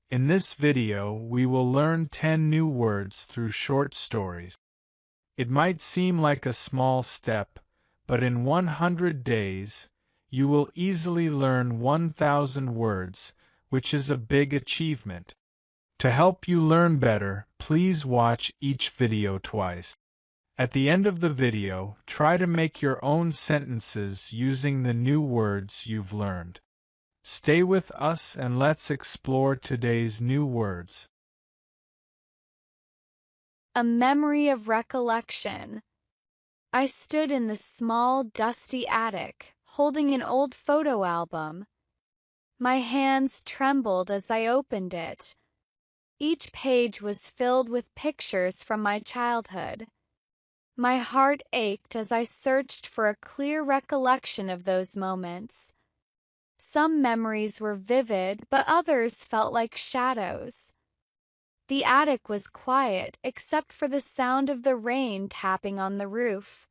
In this video, we will learn 10 new words through short stories. It might seem like a small step, but in 100 days, you will easily learn 1,000 words, which is a big achievement. To help you learn better, please watch each video twice. At the end of the video, try to make your own sentences using the new words you've learned. Stay with us and let's explore today's new words. A memory of recollection. I stood in the small, dusty attic, holding an old photo album. My hands trembled as I opened it. Each page was filled with pictures from my childhood. My heart ached as I searched for a clear recollection of those moments. Some memories were vivid, but others felt like shadows. The attic was quiet except for the sound of the rain tapping on the roof.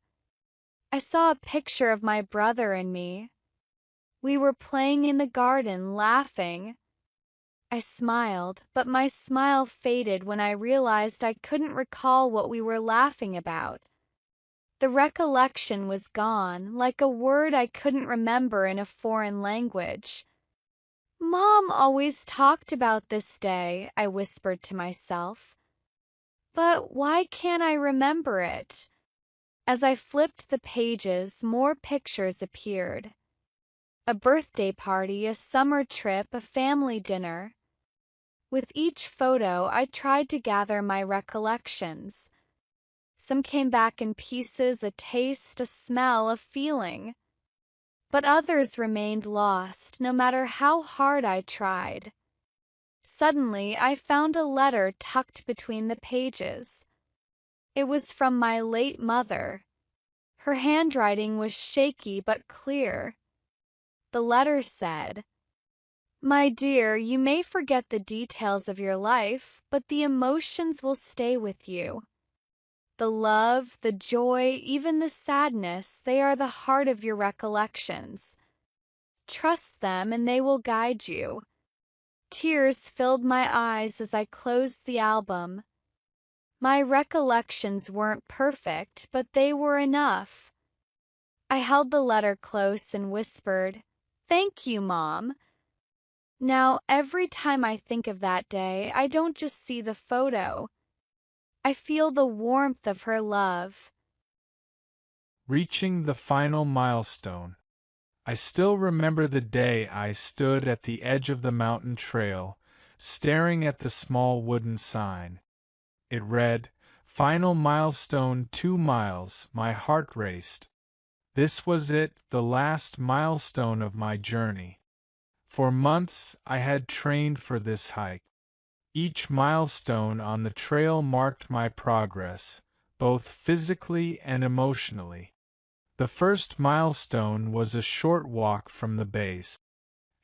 I saw a picture of my brother and me. We were playing in the garden, laughing. I smiled, but my smile faded when I realized I couldn't recall what we were laughing about. The recollection was gone, like a word I couldn't remember in a foreign language. "Mom always talked about this day," I whispered to myself. But why can't I remember it? As I flipped the pages, more pictures appeared. A birthday party, a summer trip, a family dinner. With each photo, I tried to gather my recollections. Some came back in pieces, a taste, a smell, a feeling. But others remained lost, no matter how hard I tried. Suddenly, I found a letter tucked between the pages. It was from my late mother. Her handwriting was shaky but clear. The letter said, "My dear, you may forget the details of your life, but the emotions will stay with you. The love, the joy, even the sadness, they are the heart of your recollections. Trust them and they will guide you." Tears filled my eyes as I closed the album. My recollections weren't perfect, but they were enough. I held the letter close and whispered, "Thank you, Mom." Now, every time I think of that day, I don't just see the photo. I feel the warmth of her love. Reaching the final milestone. I still remember the day I stood at the edge of the mountain trail, staring at the small wooden sign. It read, "Final milestone 2 miles." My heart raced. This was it, the last milestone of my journey. For months I had trained for this hike. Each milestone on the trail marked my progress, both physically and emotionally. The first milestone was a short walk from the base.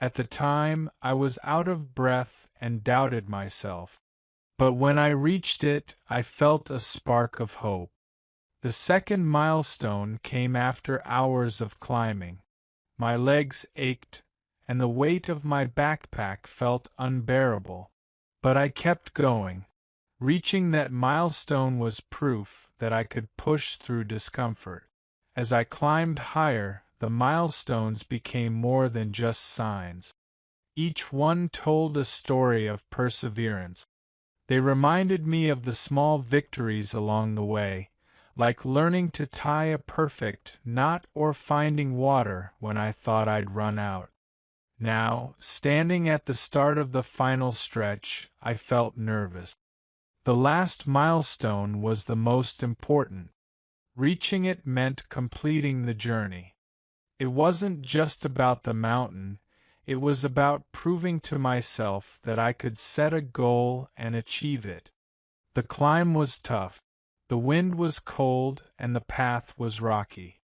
At the time, I was out of breath and doubted myself. But when I reached it, I felt a spark of hope. The second milestone came after hours of climbing. My legs ached, and the weight of my backpack felt unbearable. But I kept going. Reaching that milestone was proof that I could push through discomfort. As I climbed higher, the milestones became more than just signs. Each one told a story of perseverance. They reminded me of the small victories along the way, like learning to tie a perfect knot or finding water when I thought I'd run out. Now, standing at the start of the final stretch, I felt nervous. The last milestone was the most important. Reaching it meant completing the journey. It wasn't just about the mountain, it was about proving to myself that I could set a goal and achieve it. The climb was tough, the wind was cold, and the path was rocky.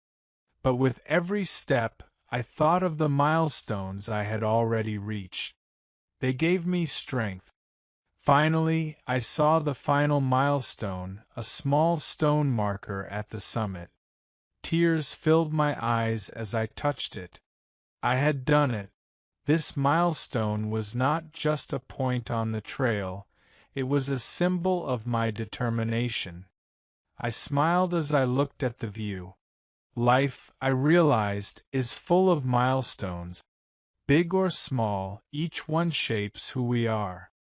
But with every step, I thought of the milestones I had already reached. They gave me strength. Finally, I saw the final milestone, a small stone marker at the summit. Tears filled my eyes as I touched it. I had done it. This milestone was not just a point on the trail, it was a symbol of my determination. I smiled as I looked at the view. Life, I realized, is full of milestones. Big or small, each one shapes who we are.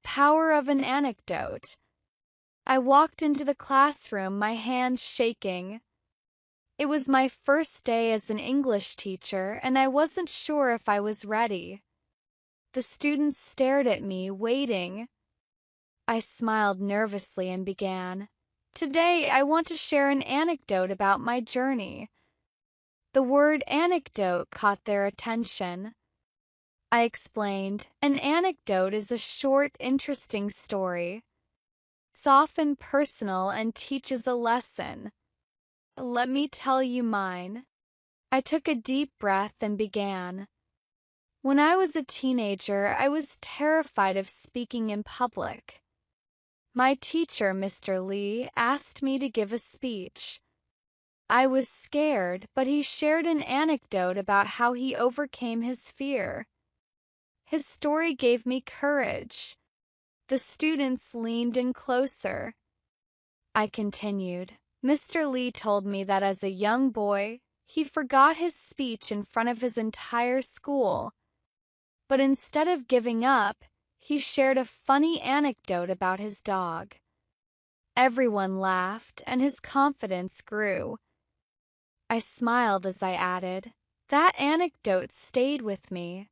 Power of an anecdote. I walked into the classroom, my hands shaking. It was my first day as an English teacher, and I wasn't sure if I was ready. The students stared at me, waiting. I smiled nervously and began. Today, I want to share an anecdote about my journey. The word anecdote caught their attention. I explained, an anecdote is a short, interesting story. It's often personal and teaches a lesson. Let me tell you mine. I took a deep breath and began. When I was a teenager, I was terrified of speaking in public. My teacher, Mr. Lee, asked me to give a speech. I was scared, but he shared an anecdote about how he overcame his fear. His story gave me courage. The students leaned in closer. I continued. Mr. Lee told me that as a young boy, he forgot his speech in front of his entire school. But instead of giving up, he shared a funny anecdote about his dog. Everyone laughed, and his confidence grew. I smiled as I added, that anecdote stayed with me.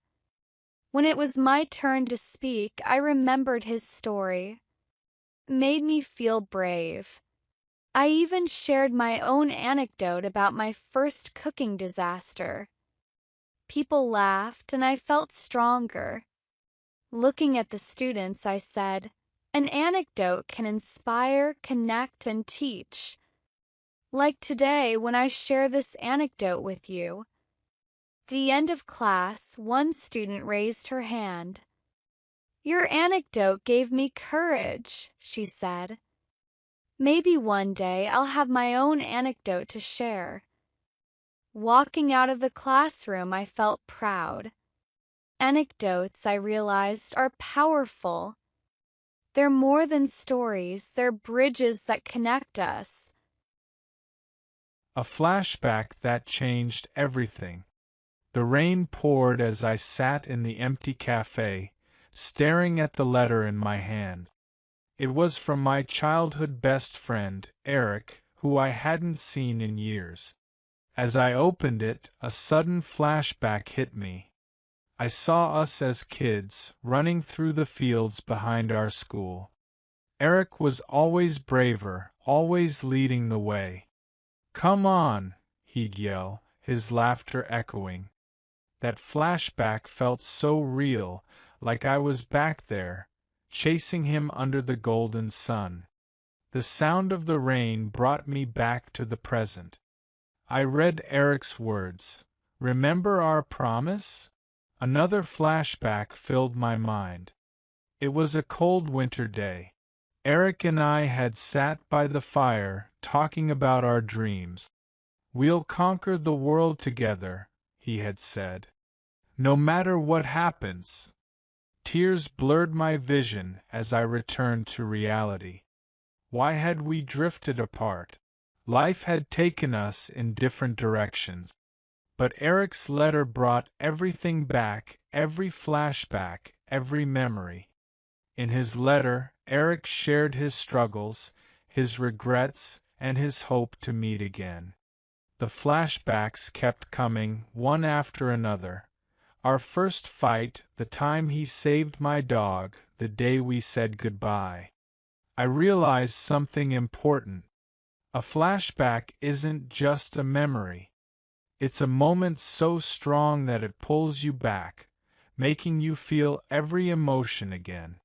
When it was my turn to speak, I remembered his story. It made me feel brave. I even shared my own anecdote about my first cooking disaster. People laughed, and I felt stronger. Looking at the students, I said, an anecdote can inspire, connect, and teach. Like today, when I share this anecdote with you. At the end of class, one student raised her hand. Your anecdote gave me courage, she said. Maybe one day I'll have my own anecdote to share. Walking out of the classroom, I felt proud. Anecdotes, I realized, are powerful. They're more than stories, they're bridges that connect us. A flashback that changed everything. The rain poured as I sat in the empty cafe, staring at the letter in my hand. It was from my childhood best friend, Eric, who I hadn't seen in years. As I opened it, a sudden flashback hit me. I saw us as kids, running through the fields behind our school. Eric was always braver, always leading the way. Come on, he'd yell, his laughter echoing. That flashback felt so real, like I was back there, chasing him under the golden sun. The sound of the rain brought me back to the present. I read Eric's words. Remember our promise? Another flashback filled my mind. It was a cold winter day. Eric and I had sat by the fire, talking about our dreams. We'll conquer the world together, he had said. No matter what happens. Tears blurred my vision as I returned to reality. Why had we drifted apart? Life had taken us in different directions. But Eric's letter brought everything back, every flashback, every memory. In his letter, Eric shared his struggles, his regrets, and his hope to meet again. The flashbacks kept coming, one after another. Our first fight, the time he saved my dog, the day we said goodbye. I realized something important. A flashback isn't just a memory. It's a moment so strong that it pulls you back, making you feel every emotion again.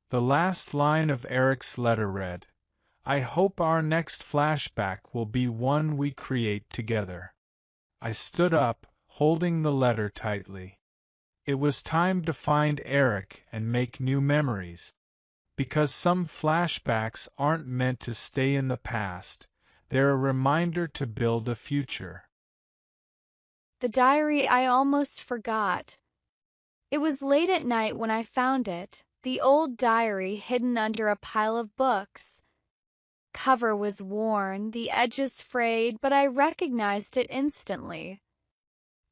The last line of Eric's letter read, I hope our next flashback will be one we create together. I stood up, holding the letter tightly. It was time to find Eric and make new memories. Because some flashbacks aren't meant to stay in the past, they're a reminder to build a future. the diary I almost forgot. It was late at night when I found it, the old diary hidden under a pile of books. Cover was worn, the edges frayed, but I recognized it instantly.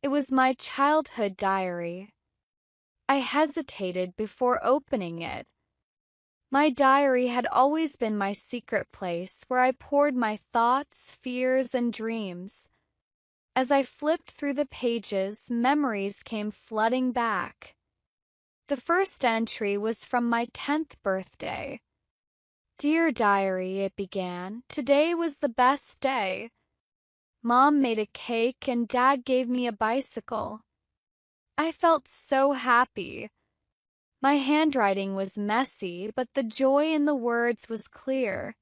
It was my childhood diary. I hesitated before opening it. My diary had always been my secret place where I poured my thoughts, fears, and dreams. As I flipped through the pages, memories came flooding back. The first entry was from my 10th birthday. "Dear diary," it began, "today was the best day. Mom made a cake and Dad gave me a bicycle. I felt so happy." My handwriting was messy, but the joy in the words was clear.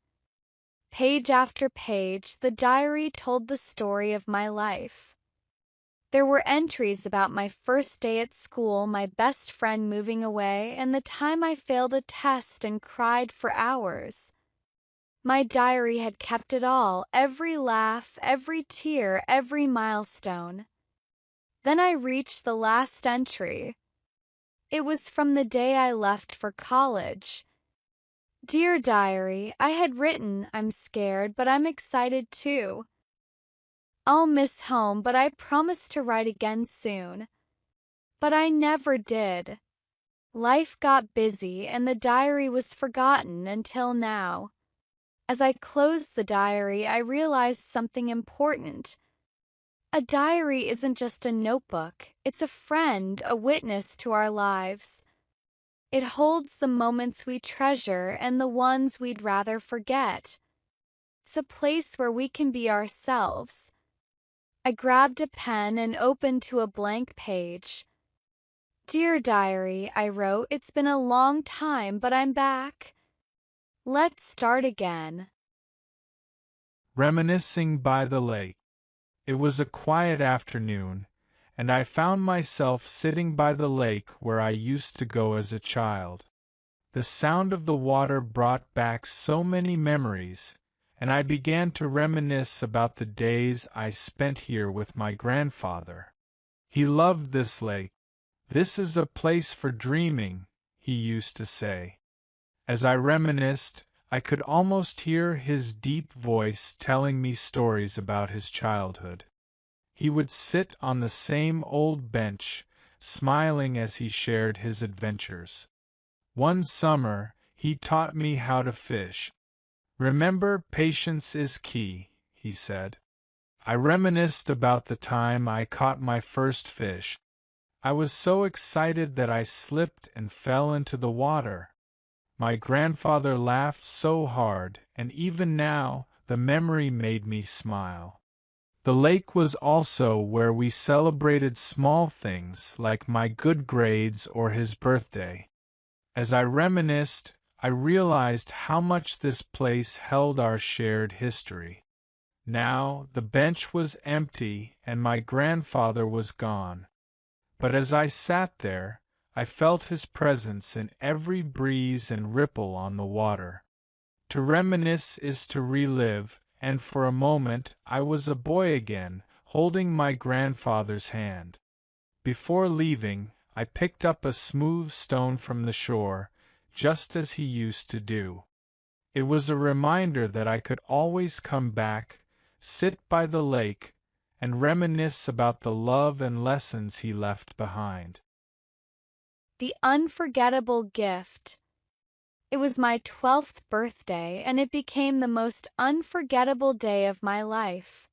Page after page, the diary told the story of my life. There were entries about my first day at school, my best friend moving away, and the time I failed a test and cried for hours. My diary had kept it all, every laugh, every tear, every milestone. Then I reached the last entry. It was from the day I left for college. "Dear diary," I had written, "I'm scared, but I'm excited too. I'll miss home, but I promise to write again soon." But I never did. Life got busy and the diary was forgotten until now. As I closed the diary, I realized something important. A diary isn't just a notebook, it's a friend, a witness to our lives. It holds the moments we treasure and the ones we'd rather forget. It's a place where we can be ourselves. I grabbed a pen and opened to a blank page. "Dear diary," I wrote, "it's been a long time, but I'm back. Let's start again." Reminiscing by the lake. It was a quiet afternoon, and I found myself sitting by the lake where I used to go as a child. The sound of the water brought back so many memories, and I began to reminisce about the days I spent here with my grandfather. He loved this lake. "This is a place for dreaming," he used to say. As I reminisced, I could almost hear his deep voice telling me stories about his childhood. He would sit on the same old bench, smiling as he shared his adventures. One summer, he taught me how to fish. "Remember, patience is key," he said. I reminisced about the time I caught my first fish. I was so excited that I slipped and fell into the water. My grandfather laughed so hard, and even now, the memory made me smile. The lake was also where we celebrated small things like my good grades or his birthday. As I reminisced, I realized how much this place held our shared history. Now, the bench was empty and my grandfather was gone. But as I sat there, I felt his presence in every breeze and ripple on the water. To reminisce is to relive, and for a moment I was a boy again, holding my grandfather's hand. Before leaving, I picked up a smooth stone from the shore, just as he used to do. It was a reminder that I could always come back, sit by the lake, and reminisce about the love and lessons he left behind. The unforgettable gift. It was my 12th birthday, and it became the most unforgettable day of my life.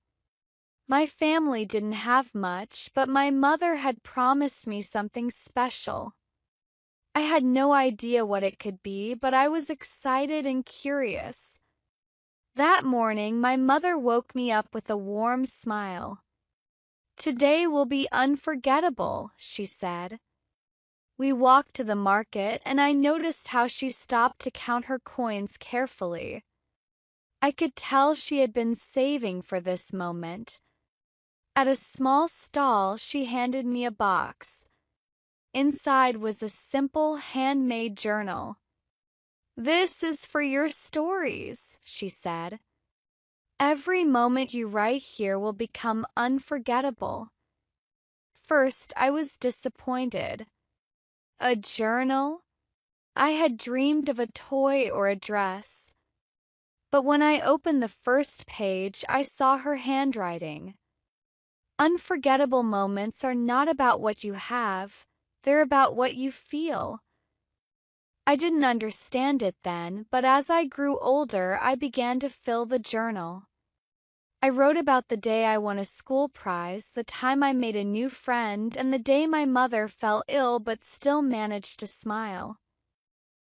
My family didn't have much, but my mother had promised me something special. I had no idea what it could be, but I was excited and curious. That morning, my mother woke me up with a warm smile. "Today will be unforgettable," she said. We walked to the market, and I noticed how she stopped to count her coins carefully. I could tell she had been saving for this moment. At a small stall, she handed me a box. Inside was a simple handmade journal. "This is for your stories," she said. "Every moment you write here will become unforgettable. first, I was disappointed. A journal? I had dreamed of a toy or a dress. But when I opened the first page, I saw her handwriting. Unforgettable moments are not about what you have, they're about what you feel. I didn't understand it then, but as I grew older, I began to fill the journal. I wrote about the day I won a school prize, the time I made a new friend, and the day my mother fell ill but still managed to smile.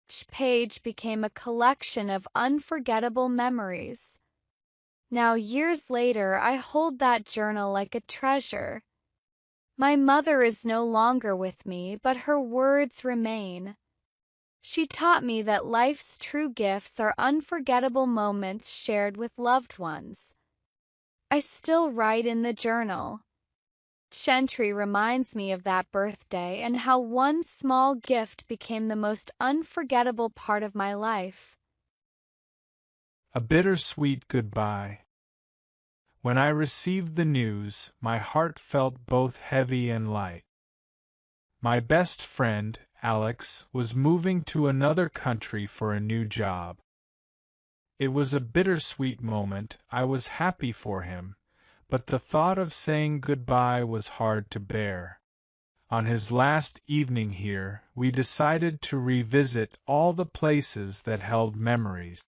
Each page became a collection of unforgettable memories. Now, years later, I hold that journal like a treasure. My mother is no longer with me, but her words remain. She taught me that life's true gifts are unforgettable moments shared with loved ones. I still write in the journal. Each entry reminds me of that birthday and how one small gift became the most unforgettable part of my life. A bittersweet goodbye. When I received the news, my heart felt both heavy and light. My best friend, Alex, was moving to another country for a new job. It was a bittersweet moment. I was happy for him, but the thought of saying goodbye was hard to bear. On his last evening here, we decided to revisit all the places that held memories.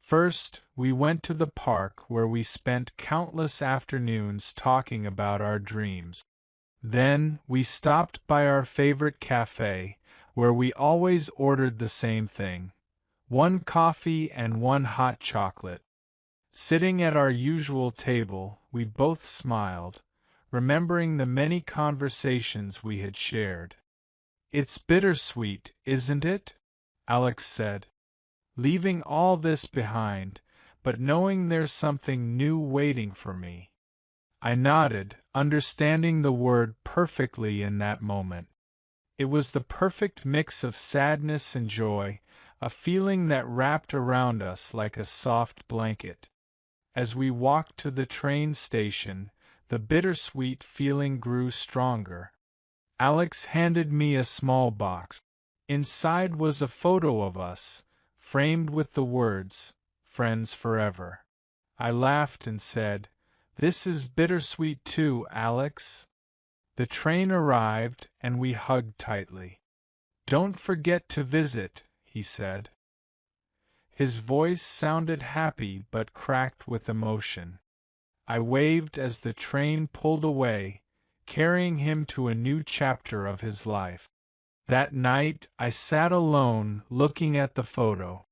First, we went to the park where we spent countless afternoons talking about our dreams. Then, we stopped by our favorite cafe, where we always ordered the same thing: one coffee and one hot chocolate. Sitting at our usual table, we both smiled, remembering the many conversations we had shared. "It's bittersweet, isn't it?" Alex said. "Leaving all this behind, but knowing there's something new waiting for me." I nodded, understanding the word perfectly in that moment. It was the perfect mix of sadness and joy, a feeling that wrapped around us like a soft blanket. As we walked to the train station, the bittersweet feeling grew stronger. Alex handed me a small box. Inside was a photo of us, framed with the words, "Friends Forever." I laughed and said, "This is bittersweet too, Alex." The train arrived, and we hugged tightly. "Don't forget to visit," he said. His voice sounded happy but cracked with emotion. I waved as the train pulled away, carrying him to a new chapter of his life. That night, I sat alone, looking at the photo.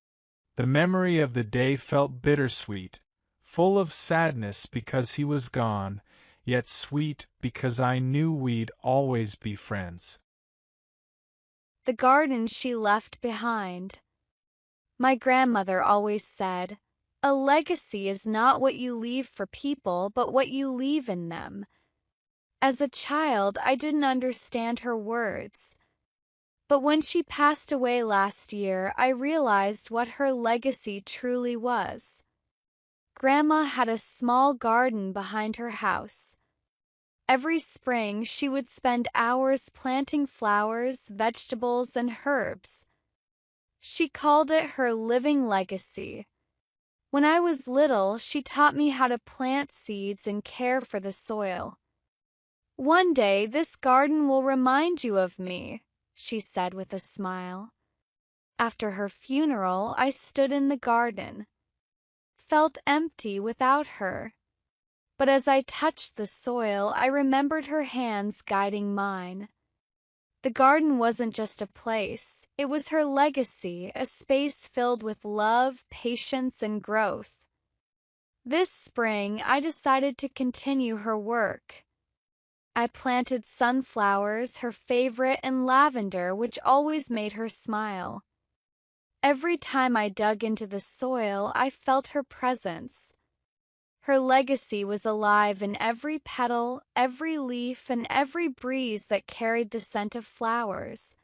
The memory of the day felt bittersweet, full of sadness because he was gone, yet sweet because I knew we'd always be friends. The garden she left behind. My grandmother always said, "A legacy is not what you leave for people, but what you leave in them." As a child, I didn't understand her words. But when she passed away last year, I realized what her legacy truly was. Grandma had a small garden behind her house. Every spring, she would spend hours planting flowers, vegetables, and herbs. She called it her living legacy. When I was little, she taught me how to plant seeds and care for the soil. "One day, this garden will remind you of me," she said with a smile. After her funeral, I stood in the garden. Felt empty without her. But as I touched the soil, I remembered her hands guiding mine. The garden wasn't just a place, it was her legacy, a space filled with love, patience, and growth. This spring, I decided to continue her work. I planted sunflowers, her favorite, and lavender, which always made her smile. Every time I dug into the soil, I felt her presence. Her legacy was alive in every petal, every leaf, and every breeze that carried the scent of flowers.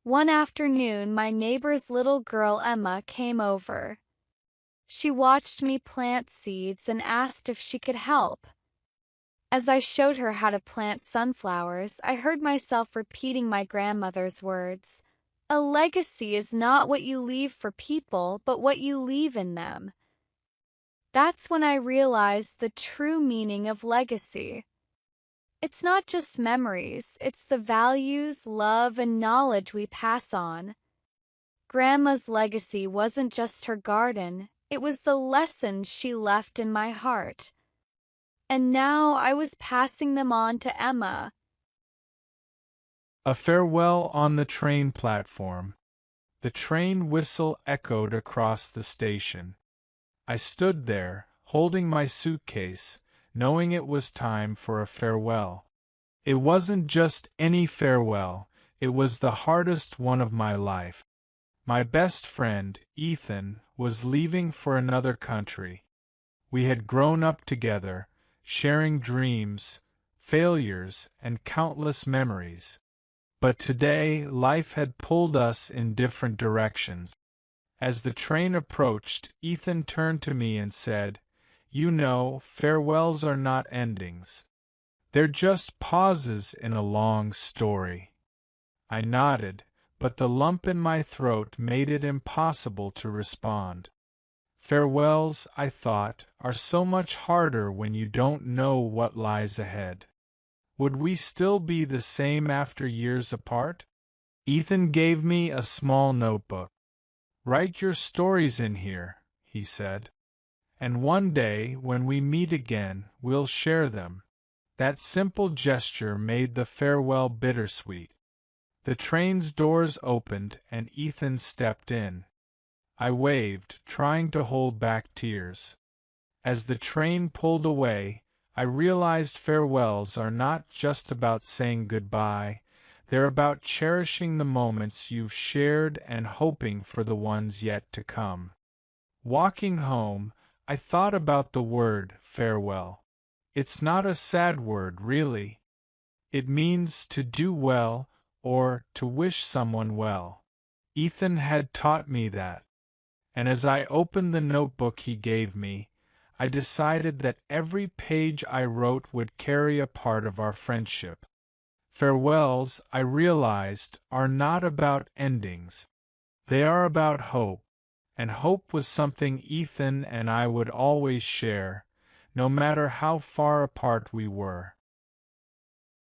One afternoon, my neighbor's little girl Emma came over. She watched me plant seeds and asked if she could help. As I showed her how to plant sunflowers, I heard myself repeating my grandmother's words. A legacy is not what you leave for people, but what you leave in them. That's when I realized the true meaning of legacy. It's not just memories, it's the values, love, and knowledge we pass on. Grandma's legacy wasn't just her garden, it was the lessons she left in my heart. And now I was passing them on to Emma. A farewell on the train platform. The train whistle echoed across the station. I stood there, holding my suitcase, knowing it was time for a farewell. It wasn't just any farewell, it was the hardest one of my life. My best friend, Ethan, was leaving for another country. We had grown up together, sharing dreams, failures, and countless memories. But today, life had pulled us in different directions. As the train approached, Ethan turned to me and said, "You know, farewells are not endings. They're just pauses in a long story." I nodded, but the lump in my throat made it impossible to respond. Farewells, I thought, are so much harder when you don't know what lies ahead. Would we still be the same after years apart? Ethan gave me a small notebook. "Write your stories in here," he said. "And one day, when we meet again, we'll share them." That simple gesture made the farewell bittersweet. The train's doors opened and Ethan stepped in. I waved, trying to hold back tears. As the train pulled away, I realized farewells are not just about saying goodbye, they're about cherishing the moments you've shared and hoping for the ones yet to come. Walking home, I thought about the word farewell. It's not a sad word, really. It means to do well or to wish someone well. Ethan had taught me that. And as I opened the notebook he gave me, I decided that every page I wrote would carry a part of our friendship. Farewells, I realized, are not about endings. They are about hope, and hope was something Ethan and I would always share, no matter how far apart we were.